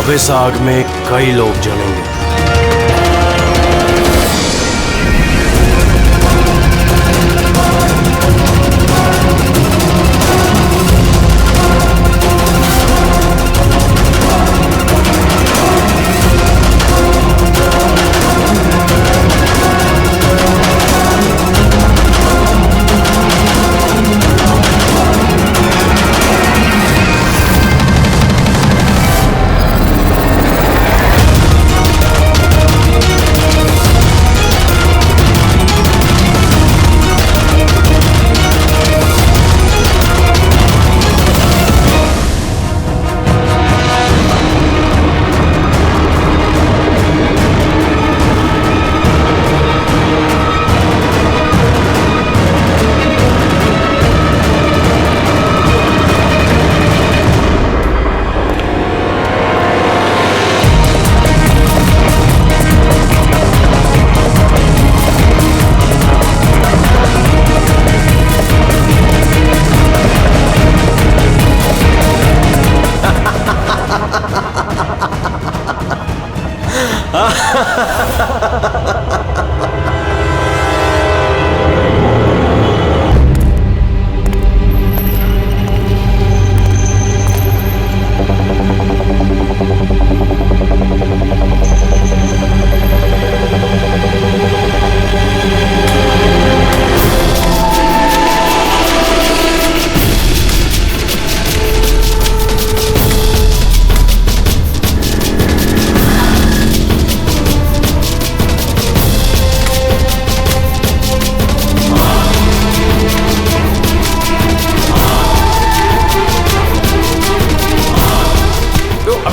अब इस आग में कई लोग जलेंगे।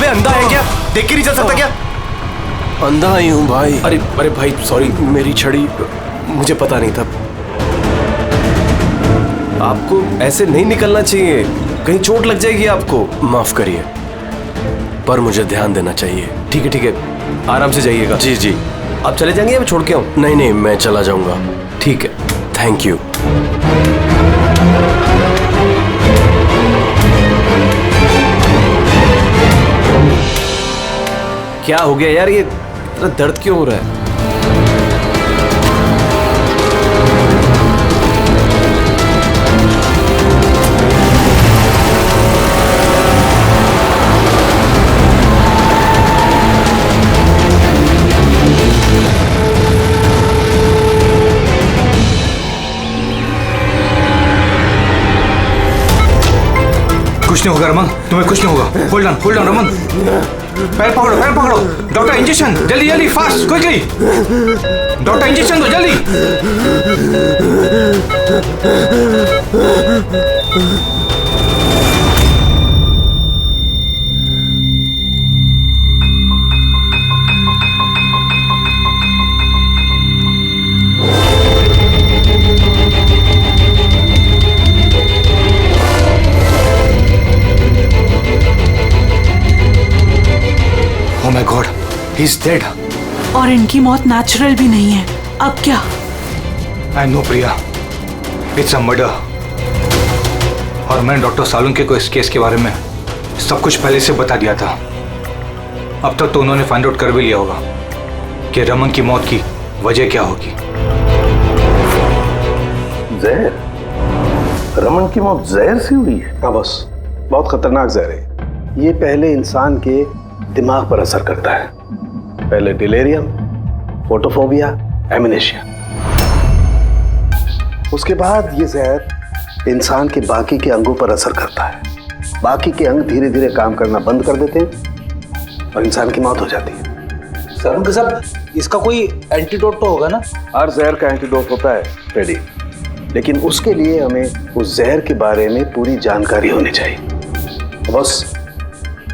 अंधा है क्या? देख के नहीं चल सकता क्या? अंधा ही हूँ भाई। अरे अरे भाई सॉरी, मेरी छड़ी मुझे पता नहीं था। आपको ऐसे नहीं निकलना चाहिए, कहीं चोट लग जाएगी आपको। माफ करिए, पर मुझे ध्यान देना चाहिए। ठीक है, आराम से जाइएगा। जी जी। आप चले जाएंगे या मैं छोड़ के आऊँ? नहीं, मैं चला जाऊंगा। ठीक है, थैंक यू। क्या हो गया यार, ये इतना दर्द क्यों हो रहा है? कुछ नहीं होगा रमन, तुम्हें कुछ नहीं होगा। होल्ड ऑन रमन, पैर पकड़ो। डॉक्टर इंजेक्शन, जल्दी फास्ट, क्विकली। डॉक्टर इंजेक्शन दो जल्दी। Oh my God, he's dead. और इनकी मौत नेचुरल भी नहीं है। अब क्या? I know Priya, it's a murder. और मैंने डॉक्टर सालुंके को इस केस के बारे में सब कुछ पहले से बता दिया था। अब तक तो उन्होंने फाइंड आउट कर भी लिया होगा कि रमन की मौत की वजह क्या होगी। जहर? रमन की मौत जहर से हुई है? हाँ बस, बहुत खतरनाक जहर है ये। पहले इंसान के दिमाग पर असर करता है। पहले डिलेरियम, फोटोफोबिया, एमनेशिया। उसके बाद ये जहर इंसान के बाकी के अंगों पर असर करता है। बाकी के अंग धीरे धीरे काम करना बंद कर देते हैं और इंसान की मौत हो जाती है। सर साहब, इसका कोई एंटीडोट तो होगा ना? हर जहर का एंटीडोट होता है फ्रेडी, लेकिन उसके लिए हमें उस जहर के बारे में पूरी जानकारी होनी चाहिए। बस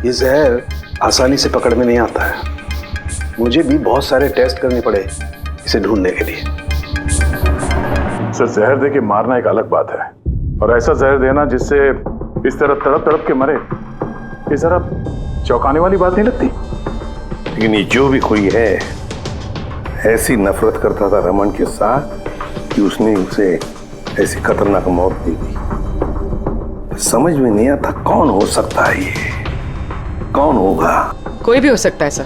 ये जहर आसानी से पकड़ में नहीं आता है। मुझे भी बहुत सारे टेस्ट करने पड़े इसे ढूंढने के लिए। सर, जहर दे के मारना एक अलग बात है, और ऐसा जहर देना जिससे इस तरह तड़प तड़प के मरे, ये जरा चौंकाने वाली बात नहीं लगती? लेकिन ये जो भी कोई है, ऐसी नफरत करता था रमन के साथ कि उसने उसे ऐसी खतरनाक मौत दी थी। समझ में नहीं आता कौन हो सकता है ये, कौन होगा? कोई भी हो सकता है सर।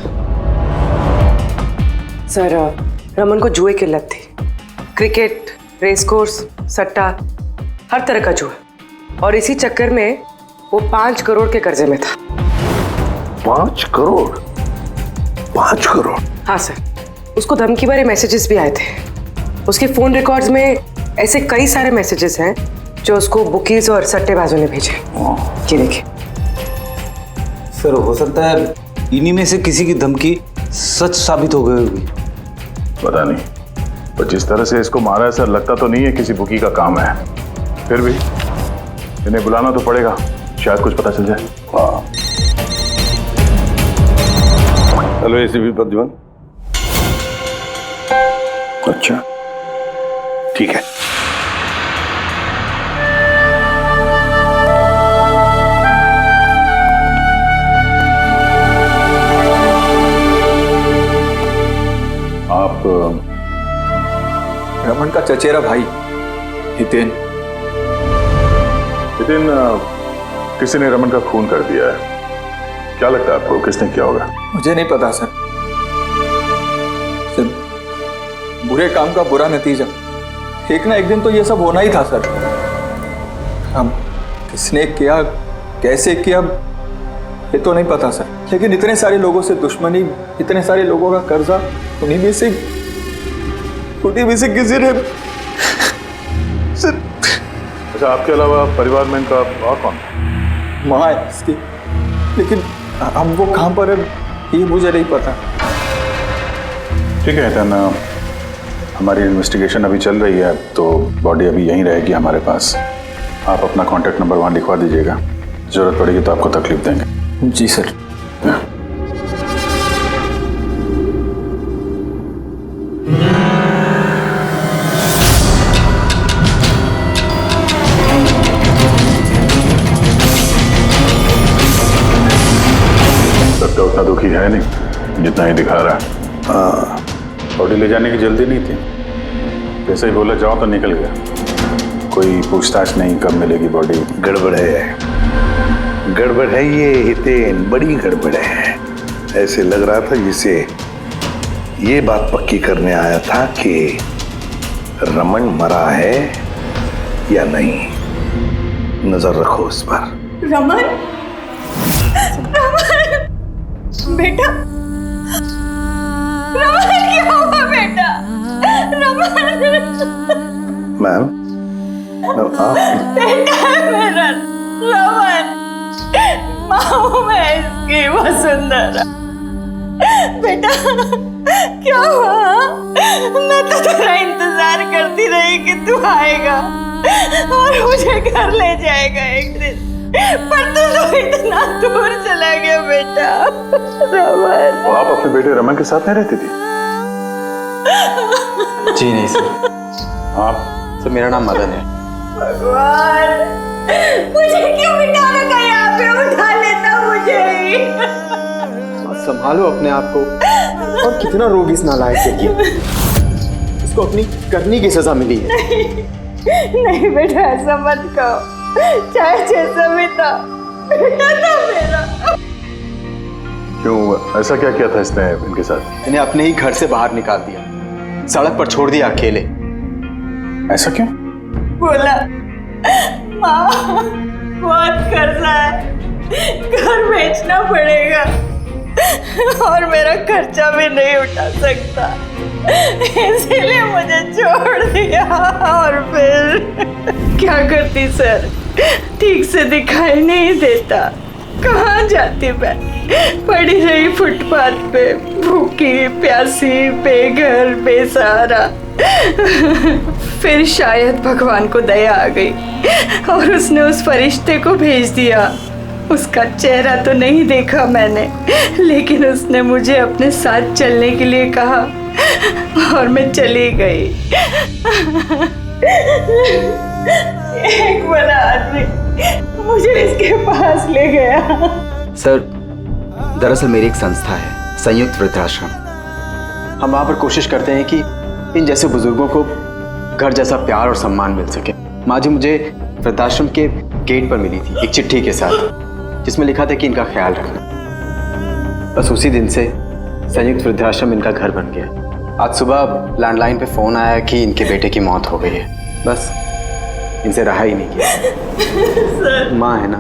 सर रमन को जुए की लत थी। क्रिकेट, रेस कोर्स, सट्टा, हर तरह का जुआ। और इसी चक्कर में वो 5 करोड़ के कर्जे में था। 5 करोड़? 5 करोड़? हाँ सर, उसको धमकी भरे मैसेजेस भी आए थे। उसके फोन रिकॉर्ड्स में ऐसे कई सारे मैसेजेस हैं जो उसको बुकीज और सट्टेबाजों ने भेजे। ये देखिए सर, हो सकता है इन्हीं में से किसी की धमकी सच साबित हो गई होगी। पता नहीं, पर जिस तरह से इसको मारा है सर, लगता तो नहीं है किसी बुकी का काम है। फिर भी इन्हें बुलाना तो पड़ेगा, शायद कुछ पता चल जाए। हाँ। Hello ACP Pradyuman. अच्छा ठीक है। आप रमन का चचेरा भाई हितेन। हितेन, किसी ने रमन का खून कर दिया है। क्या लगता है आपको किसने किया होगा? मुझे नहीं पता सर। बुरे काम का बुरा नतीजा। एक ना एक दिन तो ये सब होना ही था सर। हम किसने किया, कैसे किया, ये तो नहीं पता सर। लेकिन इतने सारे लोगों से दुश्मनी, इतने सारे लोगों का कर्जा, उन्हीं में से किसी ने अच्छा, आपके अलावा परिवार में इनका और कौन? माँ है इसकी, लेकिन हम वो कहाँ पर है ये मुझे नहीं पता। ठीक है हितेन, हमारी इन्वेस्टिगेशन अभी चल रही है, तो बॉडी अभी यहीं रहेगी हमारे पास। आप अपना कॉन्टैक्ट नंबर वहाँ लिखवा दीजिएगा, जरूरत पड़ेगी तो आपको तकलीफ देंगे। जी सर। सबका उतना दुखी है नहीं जितना ही दिखा रहा है। हाँ, बॉडी ले जाने की जल्दी नहीं थी, जैसे ही बोला जाओ तो निकल गया। कोई पूछताछ नहीं कब मिलेगी बॉडी। गड़बड़ है, गड़बड़ है ये हितेन, बड़ी गड़बड़ है। ऐसे लग रहा था जिसे ये बात पक्की करने आया था कि रमन मरा है या नहीं। नजर रखो उस पर। रमन, रमन बेटा, रमन क्या हुआ बेटा? रमन। मैम, आप बेटा मेरा रमन, माँ मैं इसकी वसुंधरा। बेटा क्या हुआ? मैं तो तेरा इंतजार करती रही कि तू आएगा और मुझे घर ले जाएगा एक दिन, पर तू तो इतना दूर चला गया बेटा। रमन, तो आप अपने बेटे रमन के साथ नहीं रहती थी? जी नहीं सर। आप? सर मेरा नाम मदन है। भगवान, मुझे क्यों बिठा रखा यहाँ पे? उठा लेता मुझे ही। संभालो अपने आप को। और कितना रोग इस नालायक के लिए। इसको अपनी करनी की सजा मिली है। नहीं बेटा, ऐसा मत कहो। चाहे जैसा भी था, बेटा था मेरा। क्यों, ऐसा क्या किया था इसने इनके साथ? इन्हें अपने ही घर से बाहर निकाल दिया, सड़क पर छोड़ दिया अकेले। ऐसा क्यों? बोला माँ बहुत कर्जा है, घर बेचना पड़ेगा और मेरा खर्चा भी नहीं उठा सकता, इसीलिए मुझे छोड़ दिया। और फिर क्या करती सर, ठीक से दिखाई नहीं देता। कहाँ जाती मैं? पड़ी रही फुटपाथ पे, भूखी प्यासी, बेघर बेसहारा। फिर शायद भगवान को दया आ गई और उसने उस फरिश्ते को भेज दिया। उसका चेहरा तो नहीं देखा मैंने, लेकिन उसने मुझे अपने साथ चलने के लिए कहा और मैं चली गई। एक बड़ा आदमी मुझे इसके पास ले गया। सर, दरअसल मेरी एक संस्था है, संयुक्त वृद्धाश्रम। हम वहाँ पर कोशिश करते हैं कि इन जैसे बुजुर्गों को घर जैसा प्यार और सम्मान मिल सके। माँ जी मुझे वृद्धाश्रम के गेट पर मिली थी एक चिट्ठी के साथ, जिसमें लिखा था कि इनका ख्याल रखना। बस उसी दिन से संयुक्त वृद्धाश्रम इनका घर बन गया। आज सुबह लैंडलाइन पे फोन आया कि इनके बेटे की मौत हो गई है। बस इनसे रहा ही नहीं गया। माँ है ना।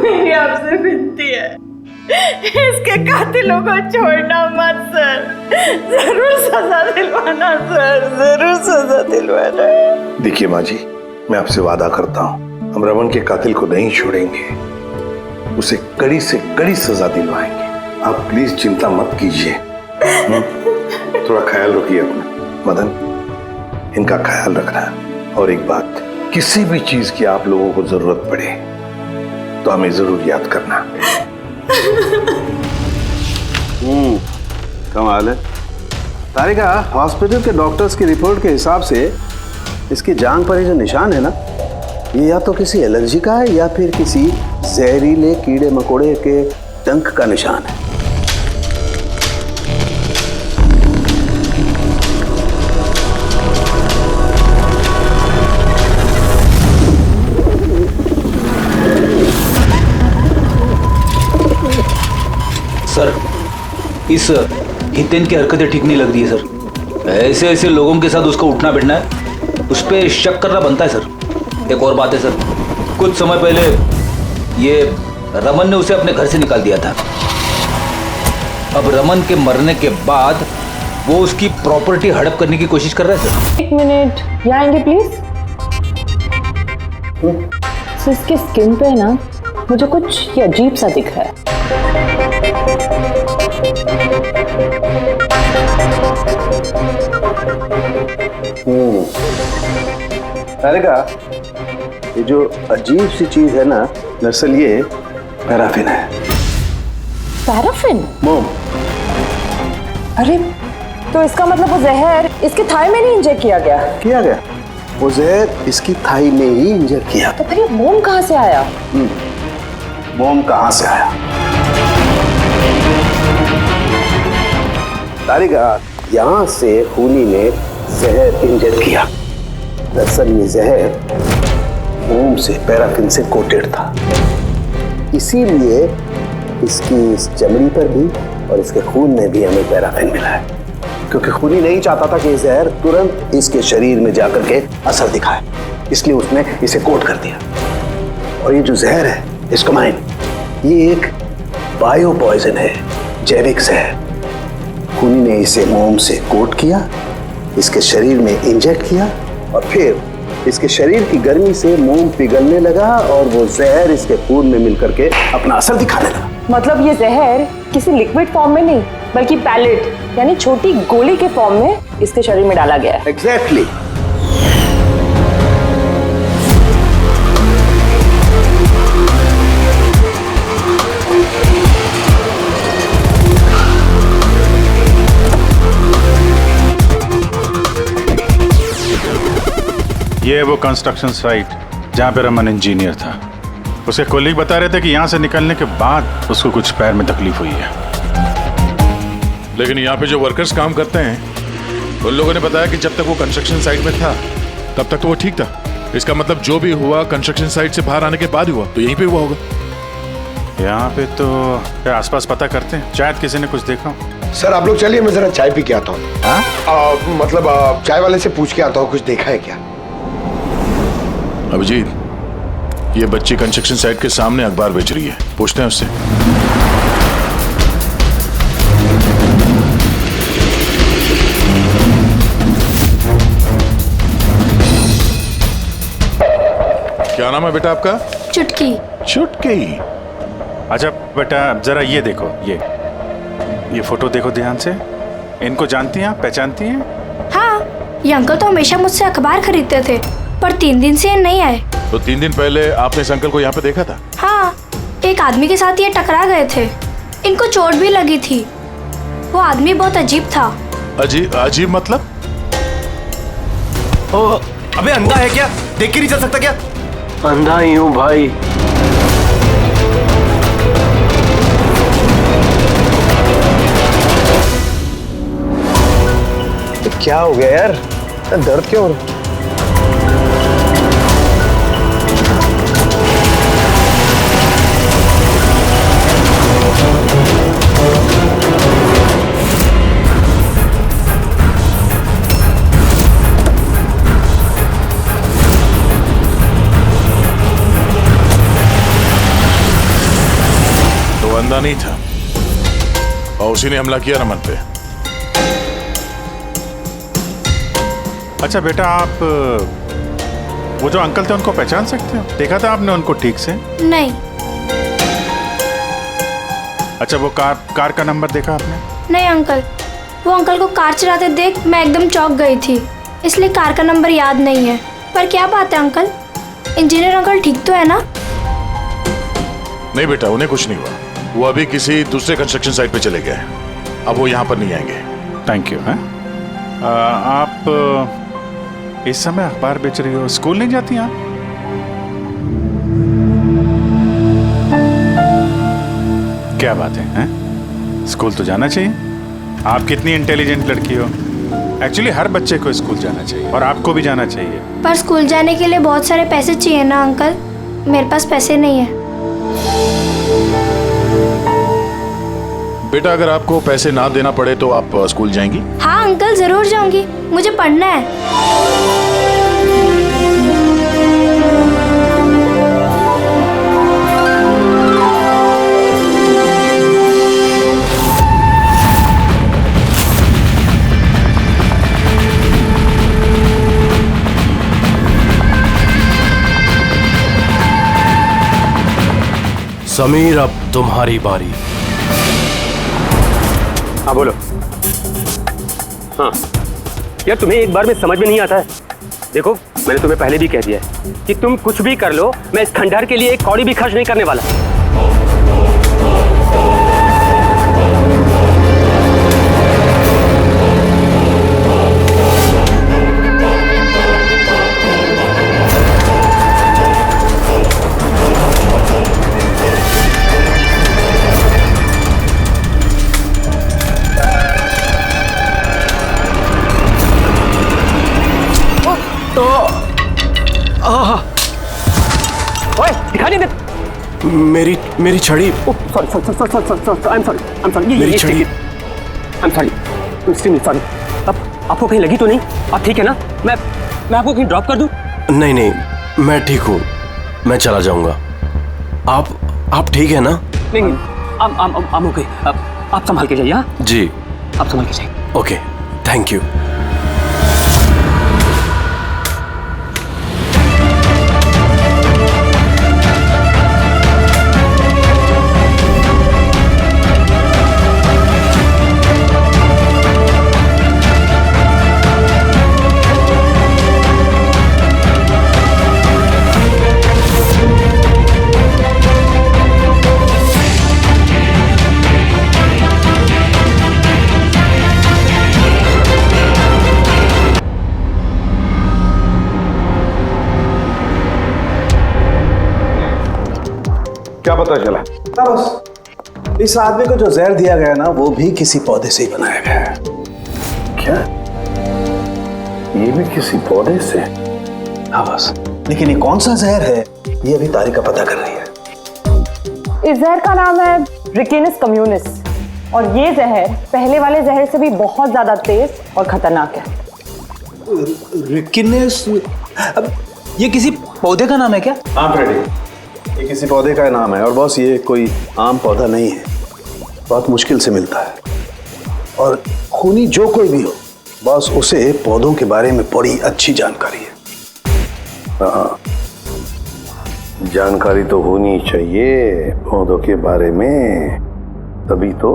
मेरी आपसे विनती है, इसके कातिलों को छोड़ना मत सर। जरूर सजा दिलवाना सर, जरूर सजा दिलवाना। देखिए माँ जी, मैं आपसे वादा करता हूँ, हम रमन के कातिल को नहीं छोड़ेंगे, उसे कड़ी से कड़ी सजा दिलवाएंगे। आप प्लीज चिंता मत कीजिए। थोड़ा ख्याल रखिए अपना। मदन, इनका ख्याल रखना। और एक बात, किसी भी चीज की आप लोगों को जरूरत पड़े तो हमें जरूर याद करना। कमाल है। तारिका, हॉस्पिटल के डॉक्टर्स की रिपोर्ट के हिसाब से इसकी जांघ पर ये जो निशान है ना, ये या तो किसी एलर्जी का है या फिर किसी जहरीले कीड़े मकोड़े के डंक का निशान है। सर, इस हितेन की हरकतें ठीक नहीं लग रही है सर। ऐसे ऐसे लोगों के साथ उसका उठना बैठना है, उस पर शक करना बनता है सर। एक और बात है सर, कुछ समय पहले ये रमन ने उसे अपने घर से निकाल दिया था। अब रमन के मरने के बाद वो उसकी प्रॉपर्टी हड़प करने की कोशिश कर रहा है सर। एक मिनट, यहाँ आएंगे प्लीज। सर, इसके स्किन पे ना मुझे कुछ ये अजीब सा दिख रहा है। तारिका, ये जो अजीब सी चीज है ना, दरअसल ये पैराफिन है। पैराफिन? मोम। अरे, तो इसका मतलब वो जहर इसके थाई में नहीं इंजेक्ट किया गया? किया गया। वो जहर इसकी थाई में ही इंजेक्ट किया। तो फिर ये मोम कहाँ से आया? मोम कहाँ से आया? तारिका, यहाँ से खूनी ने जहर इंजेक्ट किया। दरअसल ये जहर मोम से, पैराफिन से कोटेड था, इसीलिए इसकी इस चमड़ी पर भी और इसके खून में भी हमें पैराफिन मिला है। क्योंकि खूनी नहीं चाहता था कि जहर तुरंत इसके शरीर में जाकर के असर दिखाए, इसलिए उसने इसे कोट कर दिया। और ये जो जहर है, एस्कोमाइन, ये एक बायो पॉइजन है, जैविक जहर। खूनी ने इसे मोम से कोट किया, इसके शरीर में इंजेक्ट किया और फिर इसके शरीर की गर्मी से मोम पिघलने लगा और वो जहर इसके खून में मिलकर के अपना असर दिखाने लगा। मतलब ये जहर किसी लिक्विड फॉर्म में नहीं, बल्कि पैलेट यानी छोटी गोली के फॉर्म में इसके शरीर में डाला गया है। एग्जैक्टली। ये है वो कंस्ट्रक्शन साइट जहाँ पे रमन इंजीनियर था। उसके कोलीग बता रहे थे कि यहाँ से निकलने के बाद उसको कुछ पैर में तकलीफ हुई है। लेकिन यहाँ पे जो वर्कर्स काम करते हैं उन लोगों ने बताया कि जब तक वो कंस्ट्रक्शन साइट में था तब तक तो वो ठीक था। इसका मतलब जो भी हुआ कंस्ट्रक्शन साइट से बाहर आने के बाद हुआ, तो यहीं पे हुआ होगा। यहाँ पे तो आसपास पता करते हैं, शायद किसी ने कुछ देखा। सर आप लोग चलिए, मैं जरा चाय पी के आता हूँ। मतलब चाय वाले से पूछ के आता हूँ, कुछ देखा है क्या? अभिजीत, ये बच्ची कंस्ट्रक्शन साइट के सामने अखबार बेच रही है, पूछते हैं उससे। क्या नाम है बेटा आपका? चुटकी। चुटकी। अच्छा बेटा, जरा ये देखो, ये फोटो देखो ध्यान से। इनको जानती हैं आप, पहचानती हैं? हाँ, ये अंकल तो हमेशा मुझसे अखबार खरीदते थे, पर 3 दिन से ये नहीं आए। तो 3 दिन पहले आपने इस अंकल को यहाँ पे देखा था? हाँ, एक आदमी के साथ ये टकरा गए थे, इनको चोट भी लगी थी। वो आदमी बहुत अजीब था। अजीब मतलब? ओ, अबे अंधा है क्या? देख के नहीं चल सकता क्या? अंधा ही हूँ भाई। क्या हो गया यार? दर्द क्यों हो रहा? उसी ने हमला किया रमन पे। अच्छा बेटा, आप वो जो अंकल थे उनको पहचान सकते हो? देखा था आपने उनको ठीक से? नहीं। अच्छा, वो कार का नंबर देखा आपने? नहीं अंकल, वो अंकल को कार चलाते देख मैं एकदम चौंक गई थी, इसलिए कार का नंबर याद नहीं है। पर क्या बात है अंकल, इंजीनियर अंकल ठीक तो है ना? नहीं बेटा, उन्हें कुछ नहीं हुआ। वो अभी किसी दूसरे कंस्ट्रक्शन साइट पे चले गए, अब वो यहाँ पर नहीं आएंगे। Thank you. आप इस समय अखबार बेच रही हो, स्कूल नहीं जाती आप? क्या बात है, हैं? स्कूल तो जाना चाहिए। आप कितनी इंटेलिजेंट लड़की हो। एक्चुअली हर बच्चे को स्कूल जाना चाहिए और आपको भी जाना चाहिए। पर स्कूल जाने के लिए बहुत सारे पैसे चाहिए ना अंकल, मेरे पास पैसे नहीं है। बेटा, अगर आपको पैसे ना देना पड़े तो आप स्कूल जाएंगी? हाँ अंकल, जरूर जाऊंगी, मुझे पढ़ना है। समीर, अब तुम्हारी बारी। हाँ बोलो। हाँ यार, तुम्हें एक बार में समझ में नहीं आता है। देखो, मैंने तुम्हें पहले भी कह दिया है कि तुम कुछ भी कर लो, मैं इस खंडहर के लिए एक कौड़ी भी खर्च नहीं करने वाला। ओए, दिखाई नहीं दे। मेरी छड़ी। सॉरी, मेरी छड़ी। सॉरी। अब आपको कहीं लगी तो नहीं? आप ठीक है ना? मैं आपको कहीं ड्रॉप कर दूं? नहीं नहीं, मैं ठीक हूँ, मैं चला जाऊंगा। आप ठीक है ना? नहीं, I'm okay। आप संभाल के जाइए। हाँ जी, आप संभाल के जाइए। Okay, thank you. क्या पता चला? बस इस आदमी को जो जहर दिया गया ना, वो भी किसी पौधे से ही बनाया गया है। क्या? ये भी किसी पौधे से? हाँ बस, लेकिन ये कौन सा जहर है, ये अभी तारिका पता कर रही है। इस जहर का नाम है रिकिनस कम्युनिस, और ये जहर पहले वाले जहर से भी बहुत ज्यादा तेज और खतरनाक है। रिकिनस? अब ये किसी पौधे का नाम है क्या? हाँ फ्रेडी, ये किसी पौधे का नाम है। और बॉस, ये कोई आम पौधा नहीं है, बहुत मुश्किल से मिलता है। और खूनी जो कोई भी हो बॉस, उसे पौधों के बारे में बड़ी अच्छी जानकारी है। हाँ, जानकारी तो होनी चाहिए पौधों के बारे में, तभी तो।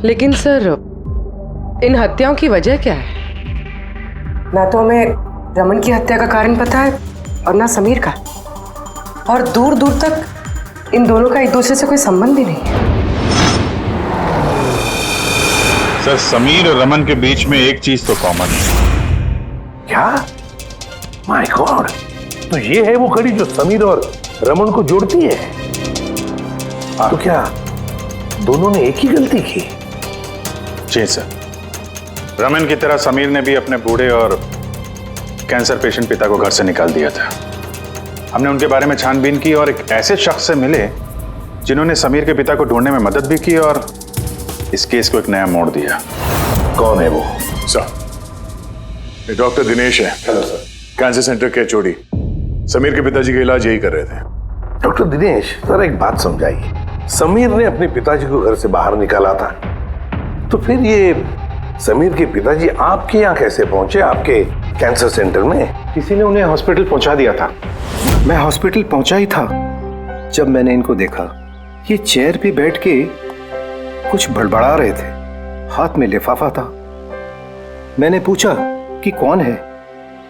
लेकिन सर, इन हत्याओं की वजह क्या है? ना तो हमें रमन की हत्या का कारण पता है और ना समीर का, और दूर दूर तक इन दोनों का एक दूसरे से कोई संबंध ही नहीं है। सर, समीर और रमन के बीच में एक चीज तो कॉमन है। क्या? माय गॉड, तो ये है वो कड़ी जो समीर और रमन को जोड़ती है। तो क्या दोनों ने एक ही गलती की? जी सर, रमन की तरह समीर ने भी अपने बूढ़े और कैंसर पेशेंट पिता को घर से निकाल दिया था। हमने उनके बारे में छानबीन की और एक ऐसे शख्स से मिले जिन्होंने समीर के पिता को ढूंढने में मदद भी की और इस केस को एक नया मोड़ दिया। कौन है वो? सर, ये डॉक्टर दिनेश है। Hello sir. कैंसर सेंटर के चोड़ी। समीर के पिताजी का इलाज यही कर रहे थे। डॉक्टर दिनेश, सर एक बात समझाइए, समीर ने अपने पिताजी को घर से बाहर निकाला था, तो फिर ये समीर के पिताजी आपके यहाँ कैसे पहुंचे, आपके कैंसर सेंटर में? किसी ने उन्हें हॉस्पिटल पहुंचा दिया था। मैं हॉस्पिटल पहुंचा ही था जब मैंने इनको देखा। ये चेयर पे बैठ के कुछ बड़बड़ा रहे थे, हाथ में लिफाफा था। मैंने पूछा कि कौन है,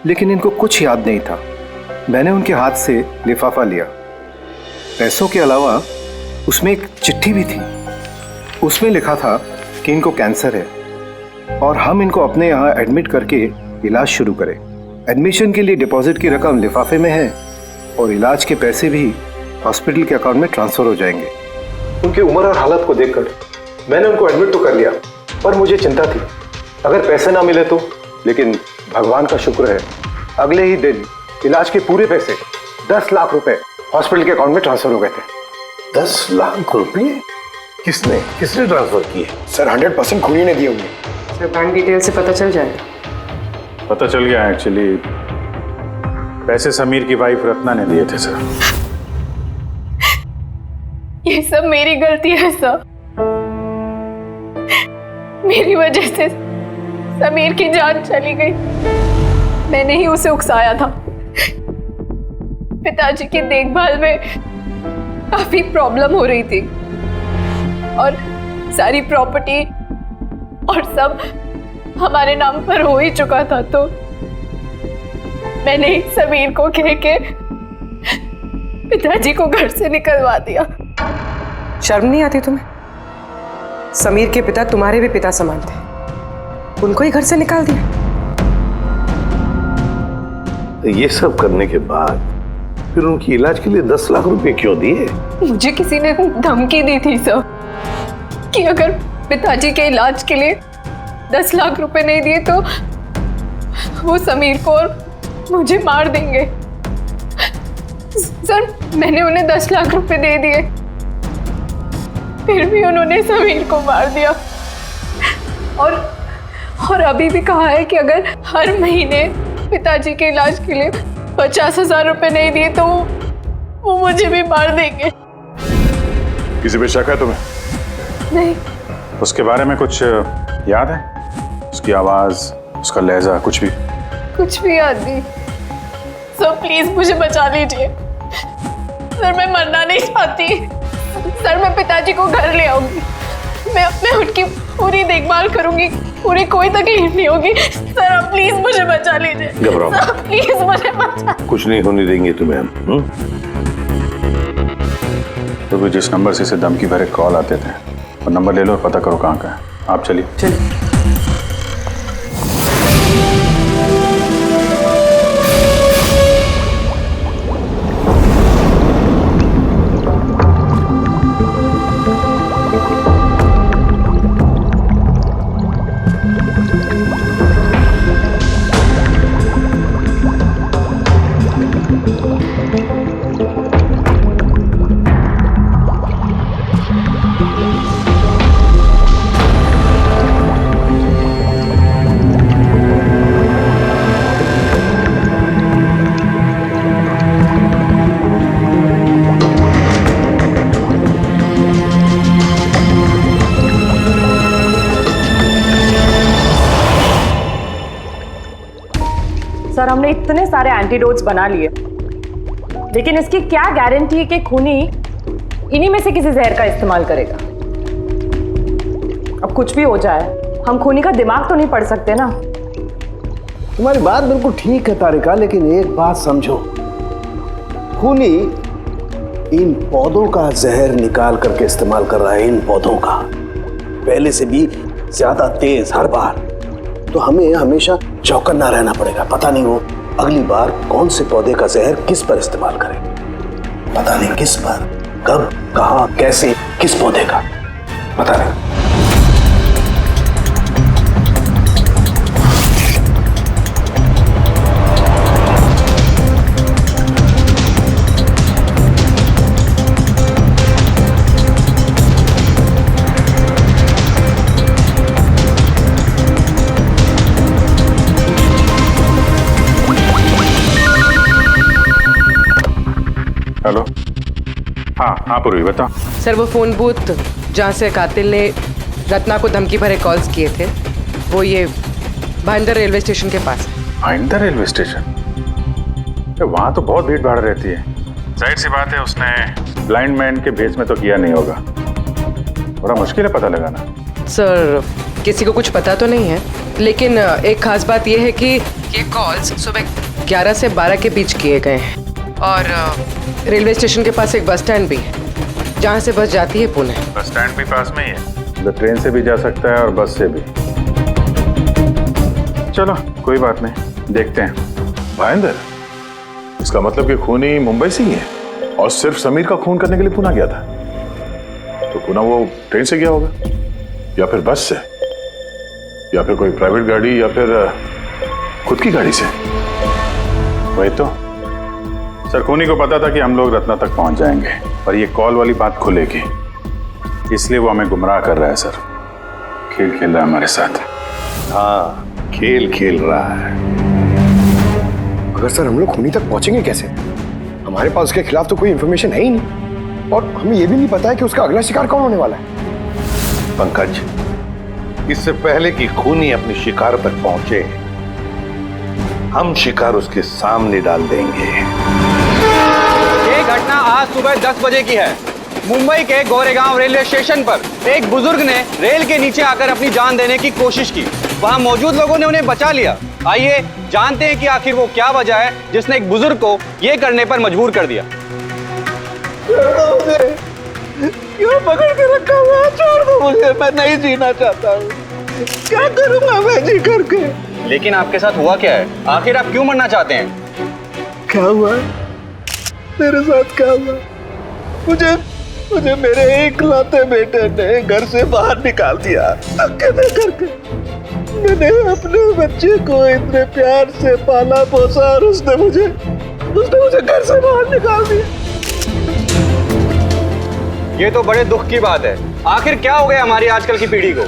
लेकिन इनको कुछ याद नहीं था। मैंने उनके हाथ से लिफाफा लिया। पैसों के अलावा उसमें एक चिट्ठी भी थी। उसमें लिखा था कि इनको कैंसर है और हम इनको अपने यहाँ एडमिट करके इलाज शुरू करें। एडमिशन के लिए डिपॉजिट की रकम लिफाफे में है और इलाज के पैसे भी हॉस्पिटल के अकाउंट में ट्रांसफर हो जाएंगे। उनकी उम्र और हालत को देखकर मैंने उनको एडमिट तो कर लिया, पर मुझे चिंता थी अगर पैसे ना मिले तो। लेकिन भगवान का शुक्र है, अगले ही दिन इलाज के पूरे पैसे 10 लाख रुपए हॉस्पिटल के अकाउंट में ट्रांसफर हो गए थे। 10 लाख रुपए किसने ट्रांसफर किए? सर 100% खूनी ने दिए होंगे। सर बैंक डिटेल से पता चल जाएगा। पता चल गया एक्चुअली, पैसे समीर की वाइफ रत्ना ने दिए थे सर। ये सब मेरी गलती है सर। मेरी वजह से समीर की जान चली गई। मैंने ही उसे उकसाया था। पिताजी की देखभाल में काफी प्रॉब्लम हो रही थी और सारी प्रॉपर्टी और सब हमारे नाम पर हो ही चुका था, तो मैंने ही समीर को कह के पिताजी को घर से निकलवा दिया। शर्म नहीं आती तुम्हें? समीर के पिता तुम्हारे भी पिता समान थे, उनको ही घर से निकाल दिया। ये सब करने के बाद फिर उनकी इलाज के लिए 10 लाख रुपए क्यों दिए? मुझे किसी ने धमकी दी थी सर कि अगर पिताजी के इलाज के लिए 10 लाख रुपए नहीं दिए तो वो समीर को और मुझे मार देंगे। सर मैंने उन्हें 10 लाख रुपए दे दिए, फिर भी उन्होंने समीर को मार दिया। और अभी भी कहा है कि अगर हर महीने पिताजी के इलाज के लिए 50,000 रुपए नहीं दिए तो वो मुझे भी मार देंगे। किसी पे शक है तुम्हें? नहीं। उसके बारे में कुछ याद है? उसकी आवाज, उसका लहजा, कुछ भी याद नहीं। सर प्लीज मुझे बचा लीजिए। सर मैं मरना नहीं चाहती। सर मैं पिताजी को घर ले आऊंगी, मैं उनकी पूरी देखभाल करूंगी, पूरी कोई तकलीफ नहीं होगी। सर आप प्लीज मुझे बचा लीजिए। घबराओ सर प्लीज मुझे बचा। कुछ नहीं होने देंगे तुम्हें हम। तो जिस नंबर से इसे धमकी भरे कॉल आते थे वो नंबर ले लो और पता करो कहाँ का है। आप चलिए। सर हमने इतने सारे एंटीडोट्स बना लिए, लेकिन इसकी क्या गारंटी है कि खूनी इन्हीं में से किसी जहर का इस्तेमाल करेगा? अब कुछ भी हो जाए, हम खूनी का दिमाग तो नहीं पढ़ सकते ना। तुम्हारी बात बिल्कुल ठीक है तारिका, लेकिन एक बात समझो, खूनी इन पौधों का जहर निकाल करके इस्तेमाल कर रहा है। इन पौधों का पहले से भी ज्यादा तेज हर बार, तो हमें हमेशा चौकन्ना रहना पड़ेगा। पता नहीं वो अगली बार कौन से पौधे का जहर किस पर इस्तेमाल करे, पता नहीं किस पर, कब, कहां, कैसे, किस पौधे का, पता नहीं। हेलो, हाँ हाँ पूर्वी बताओ। सर वो फोन बूथ जहाँ से कातिल ने रत्ना को धमकी भरे कॉल्स किए थे वो ये भाईंदर रेलवे स्टेशन के पास है। Bhayandar railway station? वहां तो बहुत भीड़ भाड़ रहती है। जाहिर सी बात है उसने ब्लाइंड मैन के भेस में तो किया नहीं होगा। बड़ा मुश्किल है पता लगाना। सर किसी को कुछ पता तो नहीं है, लेकिन एक खास बात यह है कि ये कॉल्स सुबह 11 से 12 के बीच किए गए हैं और रेलवे स्टेशन के पास एक बस स्टैंड भी है जहाँ से बस जाती है पुणे। बस स्टैंड भी पास में ही है, तो ट्रेन से भी जा सकता है और बस से भी। चलो कोई बात नहीं, देखते हैं। भाईंदर, इसका मतलब कि खूनी मुंबई से ही है और सिर्फ समीर का खून करने के लिए पुणे गया था। तो पुणे वो ट्रेन से गया होगा या फिर बस से या फिर कोई प्राइवेट गाड़ी या फिर खुद की गाड़ी से। वही तो सर, खूनी को पता था कि हम लोग रत्ना तक पहुंच जाएंगे पर ये कॉल वाली बात खुलेगी, इसलिए वो हमें गुमराह कर रहा है सर। खेल खेल रहा है हमारे साथ। हाँ, खेल खेल रहा है। अगर सर हम लोग खूनी तक पहुंचेंगे कैसे? हमारे पास उसके खिलाफ तो कोई इंफॉर्मेशन है ही नहीं और हमें यह भी नहीं पता है कि उसका अगला शिकार कौन होने वाला है। पंकज, इससे पहले कि खूनी अपनी शिकार तक पहुंचे, हम शिकार उसके सामने डाल देंगे। ये घटना आज सुबह 10 बजे की है। मुंबई के गोरेगांव रेलवे स्टेशन पर एक बुजुर्ग ने रेल के नीचे आकर अपनी जान देने की कोशिश की। वहां मौजूद लोगों ने उन्हें बचा लिया। आइए जानते हैं कि आखिर वो क्या वजह है जिसने एक बुजुर्ग को ये करने पर मजबूर कर दिया। क्यों पकड़ के रखा हुआ? छोड़ दो मुझे, मैं नहीं जीना चाहता हूँ। क्या करूँगा मैं जी करके? लेकिन आपके साथ हुआ क्या है? आखिर आप क्यों मरना चाहते हैं? क्या हुआ? मेरे साथ क्या हुआ? मुझे मेरे इकलौते बेटे ने घर से बाहर निकाल दिया धक्के दे करके। मैंने अपने बच्चे को इतने प्यार से पाला पोसा और उसने मुझे घर से बाहर निकाल दिया। ये तो बड़े दुख की बात है। आखिर क्या हो गया हमारी आजकल की पीढ़ी को?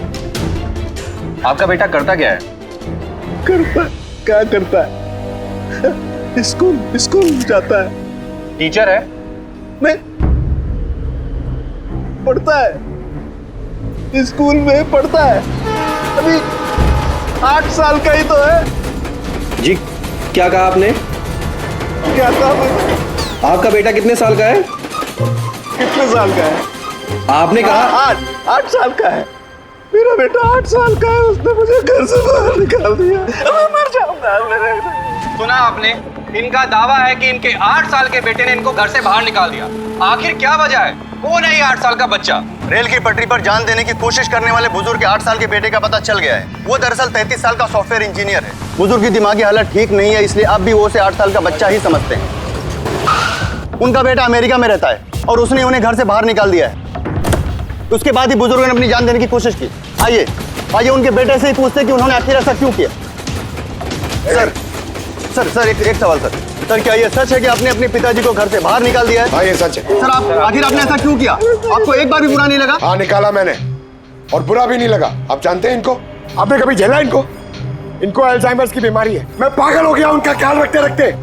आपका बेटा करता क्या है? क्या करता है? स्कूल जाता है। टीचर है? नहीं, पढ़ता है। स्कूल में पढ़ता है। अभी 8 साल का ही तो है। जी क्या कहा आपने? क्या कहा? आपका बेटा कितने साल का है? कितने साल का है? आपने कहा 8 साल का है। मेरा बेटा 8 साल का है। उसने मुझे घर से बाहर निकाल दिया। मैं मर जाऊंगा। सुना आपने? इनका दावा है कि इनके 8 साल के बेटे ने इनको घर से बाहर निकाल दिया। आखिर क्या वजह है? कौन है ये 8 साल का बच्चा? रेल की पटरी पर जान देने की कोशिश करने वाले बुजुर्ग के 8 साल के बेटे का पता चल गया है। वो दरअसल 33 साल का सॉफ्टवेयर इंजीनियर है। बुजुर्ग की दिमागी हालत ठीक नहीं है, इसलिए अब भी वो उसे 8 साल का बच्चा ही समझते हैं। उनका बेटा अमेरिका में रहता है और उसने उन्हें घर से बाहर निकाल दिया है। उसके बाद ही बुजुर्ग ने अपनी जान देने की कोशिश की। आइए उनके बेटे से ही पूछते हैं कि उन्होंने आखिर ऐसा क्यों किया। सर एक सवाल सर, क्या ये सच है कि आपने अपने पिताजी को घर से बाहर निकाल दिया है? हाँ ये सच है। सर आखिर आपने ऐसा क्यों किया? आपको एक बार भी बुरा नहीं लगा? हाँ निकाला मैंने और बुरा भी नहीं लगा। आप जानते हैं इनको? आपने कभी झेला इनको अल्जाइमर्स की बीमारी है। मैं पागल हो गया उनका ख्याल रखते रखते।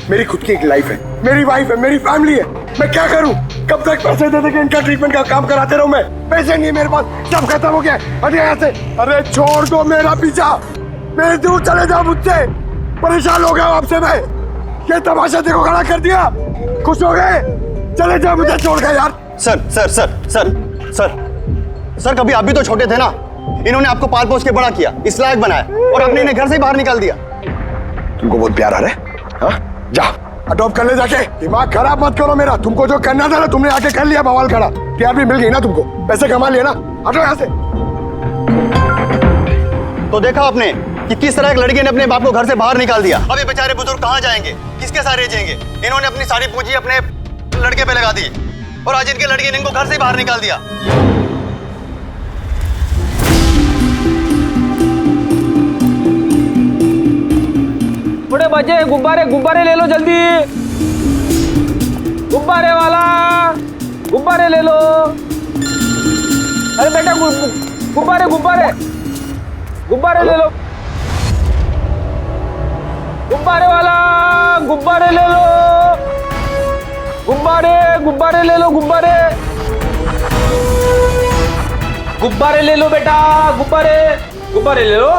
मेरी खुद की एक लाइफ है, मेरी वाइफ है, मेरी फैमिली है। मैं क्या करूं? कब तक पैसे दे के इनका ट्रीटमेंट का काम कराते रहूं? मैं पैसे नहीं मेरे पास, सब खत्म हो गया। अरे यहाँ से, अरे छोड़ दो मेरा पीछा, मेरे दूर चले जाओ मुझसे। परेशान हो गया आपसे मैं। ये तमाशा देखो खड़ा कर दिया। खुश हो गए? चले जाओ मुझे छोड़ के यार। सर कभी आप भी तो छोटे थे ना। इन्होंने आपको पाल पोस के बड़ा किया, इस लायक बनाया और आपने इन्हें घर से बाहर निकाल दिया। तुमको बहुत प्यार आ रहा है? हाँ जा अडॉप्ट कर ले जाके। दिमाग खराब मत करो मेरा। तुमको जो करना था ना तुमने आके कर लिया। बवाल खड़ा, प्यार भी मिल गई ना तुमको, पैसे कमा लिए ना। हटो यहाँ से। तो देखा आपने कि किस तरह एक लड़के ने अपने बाप को घर से बाहर निकाल दिया। अब ये बेचारे बुजुर्ग कहाँ जाएंगे? किसके साथ रह जाएंगे? इन्होंने अपनी सारी पूंजी अपने लड़के पे लगा दी और आज इनके लड़के ने इनको घर से बाहर निकाल दिया। बड़े बच्चे गुब्बारे ले लो जल्दी। गुब्बारे वाला गुब्बारे ले लो। अरे बेटा गुब्बारे ले लो। गुब्बारे वाला गुब्बारे ले लो। गुब्बारे गुब्बारे ले लो, गुब्बारे गुब्बारे ले लो बेटा, गुब्बारे गुब्बारे ले लो,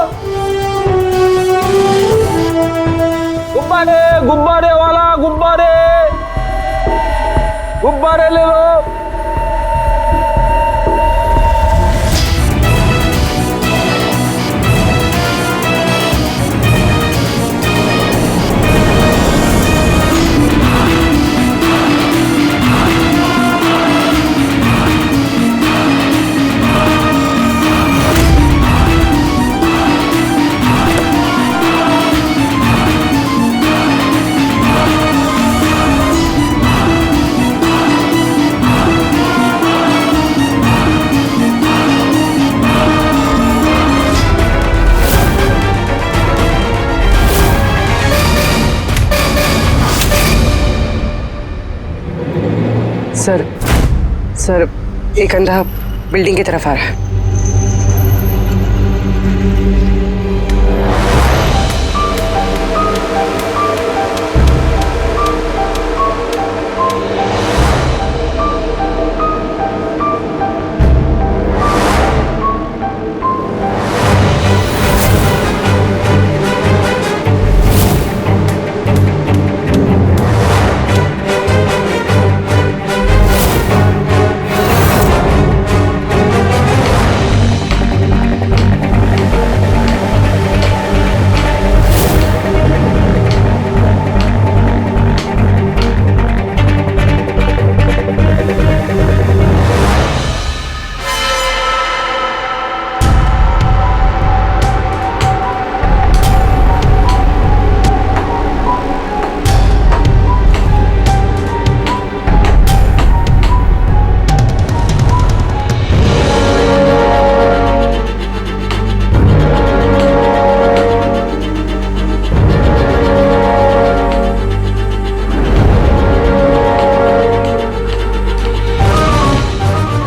गुब्बारे गुब्बारे वाला गुब्बारे गुब्बारे ले लो। सर एक अंधा बिल्डिंग की तरफ आ रहा है।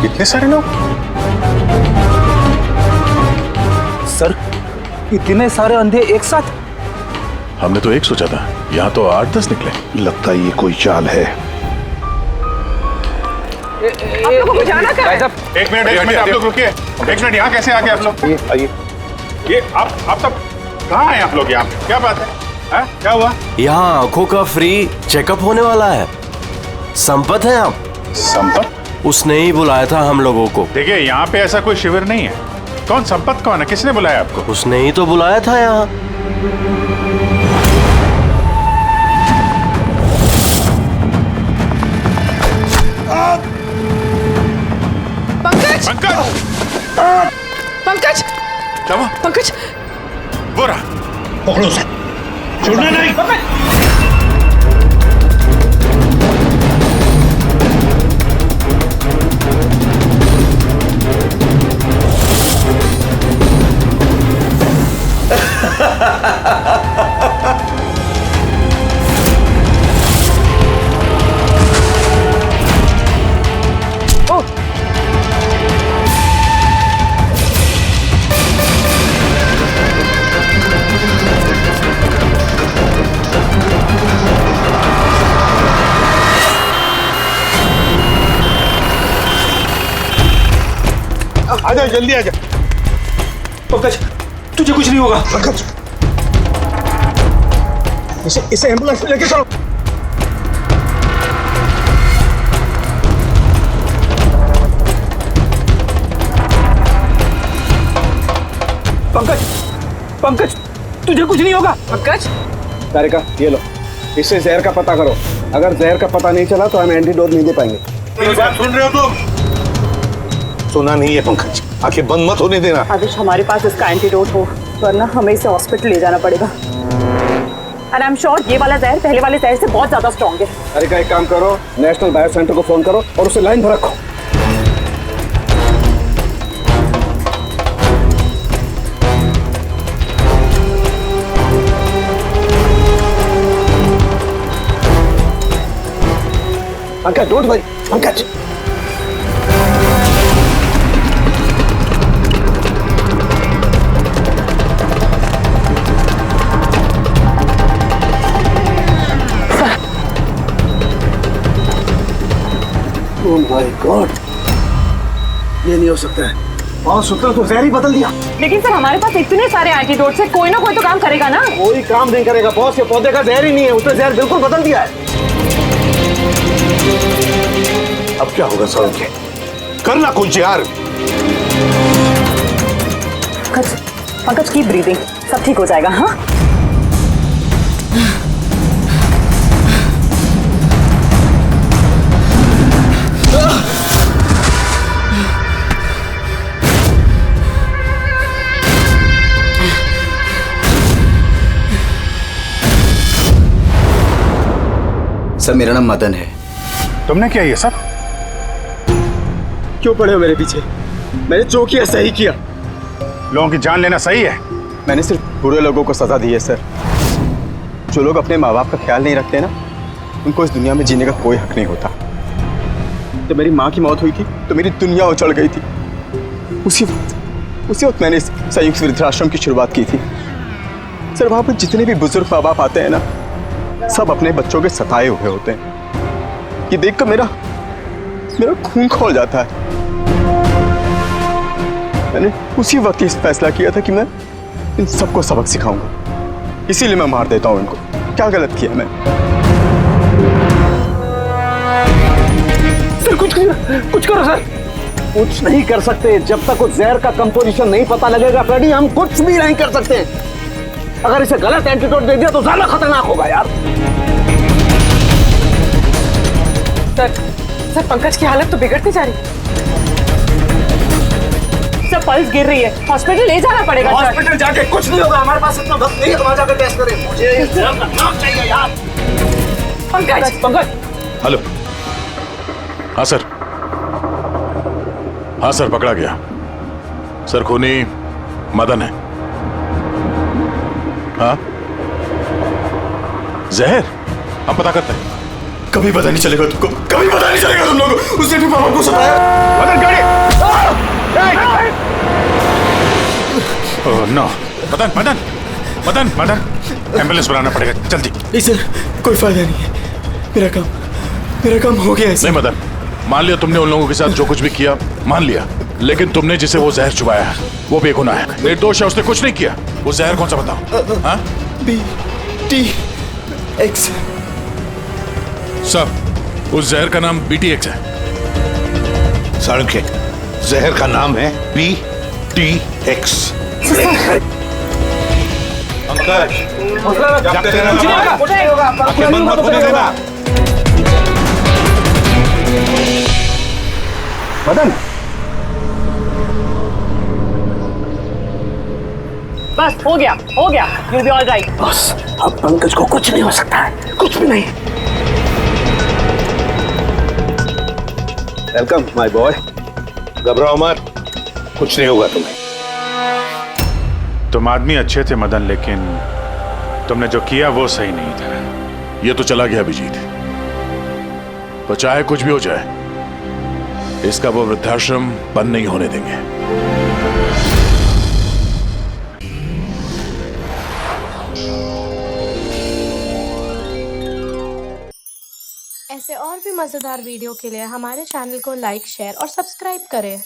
इतने सारे लोग? सर इतने सारे अंधे एक साथ? हमने तो एक सोचा था, यहाँ तो 8-10 निकले। लगता है ये कोई चाल है। आप लोगों को जाना कहाँ है? एक मिनट आप लोग रुकिए। एक मिनट, यहाँ कैसे आ गए आप लोग? आइए। ये आप सब कहाँ हैं आप लोग? यहाँ क्या बात है? क्या हुआ? यहाँ आंखों का फ्री चेकअप होने वाला है। संपत है आप? संपत? उसने ही बुलाया था हम लोगों को। देखिए यहाँ पे ऐसा कोई शिविर नहीं है। कौन संपत कौन है? किसने बुलाया आपको? उसने ही तो बुलाया था यहाँ। पंकज पंकज पंकज क्या हुआ? पंकज वो रहा, पकड़ो उसे, छोड़ना नहीं। आजा, जल्दी आजा। पंकज तुझे कुछ नहीं होगा। पंकज इसे एम्बुलेंस में लेके चलो। पंकज पंकज तुझे कुछ नहीं होगा। पंकज तारिका ये लो, इससे जहर का पता करो। अगर जहर का पता नहीं चला तो हम एंटीडोट नहीं दे पाएंगे। मेरी बात सुन रहे हो तुम? सुना नहीं है पंकज, आंखें बंद मत होने देना। आदिश हमारे पास इसका एंटीडोट हो, वरना हमें इसे हॉस्पिटल ले जाना पड़ेगा। एंड आई एम श्योर ये वाला जहर पहले वाले जहर से बहुत ज्यादा स्ट्रॉन्ग है। तारिका एक काम करो, नेशनल बायो सेंटर को फोन करो और उसे लाइन पर रखो। Pankaj don't worry, Pankaj oh my God, ये नहीं हो सकता है। और सूत्र तो जहर ही बदल दिया। लेकिन सर हमारे पास इतने सारे एंटीडोट्स है, कोई ना कोई तो काम करेगा ना। कोई काम नहीं करेगा बॉस, ये पौधे का जहर ही नहीं है, उसने जहर बिल्कुल बदल दिया है। अब क्या होगा सौरभ? करना कुछ यार। पंकज कीप ब्रीदिंग, सब ठीक हो जाएगा। हाँ सर मेरा नाम मदन है। तुमने क्या ये सब? क्यों पड़े हो मेरे पीछे? मैंने जो किया सही किया। लोगों की जान लेना सही है? मैंने सिर्फ बुरे लोगों को सजा दी है सर। जो लोग अपने माँ बाप का ख्याल नहीं रखते ना, उनको इस दुनिया में जीने का कोई हक नहीं होता। जब मेरी माँ की मौत हुई थी तो मेरी दुनिया उछल गई थी। उसी वक्त मैंने संयुक्त वृद्धाश्रम की शुरुआत की थी। सर वहाँ पर जितने भी बुजुर्ग माँ बाप आते हैं ना, सब अपने बच्चों के सताए हुए होते हैं। ये देखकर मेरा खून खौल जाता है। मैंने उसी वक्त ये फैसला किया था कि मैं इन सबको सबक सिखाऊंगा, इसीलिए मैं मार देता हूं इनको। क्या गलत किया मैं? सर कुछ करो सर। कुछ नहीं कर सकते जब तक उस जहर का कंपोजिशन नहीं पता लगेगा फ्रेडी, हम कुछ भी नहीं कर सकते। अगर इसे गलत एंटीडोट दे दिया तो ज्यादा खतरनाक होगा यार। सर पंकज की हालत तो बिगड़ती जा रही है। सर पल्स गिर रही है, हॉस्पिटल ले जाना पड़ेगा। हॉस्पिटल जाके कुछ नहीं होगा, हमारे पास इतना वक्त नहीं है तुम्हारा जाकर टेस्ट करें। मुझे इस जहर का नाम चाहिए यार। पंकज हेलो। हाँ सर, हाँ सर पकड़ा गया। सर खूनी मदन है। हाँ जहर हम पता करते हैं। कभी पता नहीं चलेगा तुमको, कभी पता नहीं चलेगा तुम लोगों को। उसने भी पापा को सताया। मदन गाड़ी। Oh no. मदन एम्बुलेंस बुलाना पड़ेगा जल्दी। नहीं सर कोई फायदा नहीं है, मेरा काम हो गया है। नहीं मदन, मान लिया तुमने उन लोगों के साथ जो कुछ भी किया, मान लिया, लेकिन तुमने जिसे वो जहर चुबाया है वो बेगुनाह है, निर्दोष है, उसने कुछ नहीं किया। वो जहर कौन सा बताओ? हाँ BTX। सब उस जहर का नाम BTX है। साळुंखे, जहर का नाम है BTX। मदन बस हो गया, you'll be all right। बस अब पंकज को कुछ नहीं हो सकता है, कुछ भी नहीं। Welcome my boy. घबराओ मत, कुछ नहीं होगा तुम्हें। तुम आदमी अच्छे थे मदन, लेकिन तुमने जो किया वो सही नहीं था। ये तो चला गया अभिजीत, तो चाहे कुछ भी हो जाए, इसका वो वृद्धाश्रम बंद नहीं होने देंगे। ऐसे और भी मज़ेदार वीडियो के लिए हमारे चैनल को लाइक, शेयर और सब्सक्राइब करें।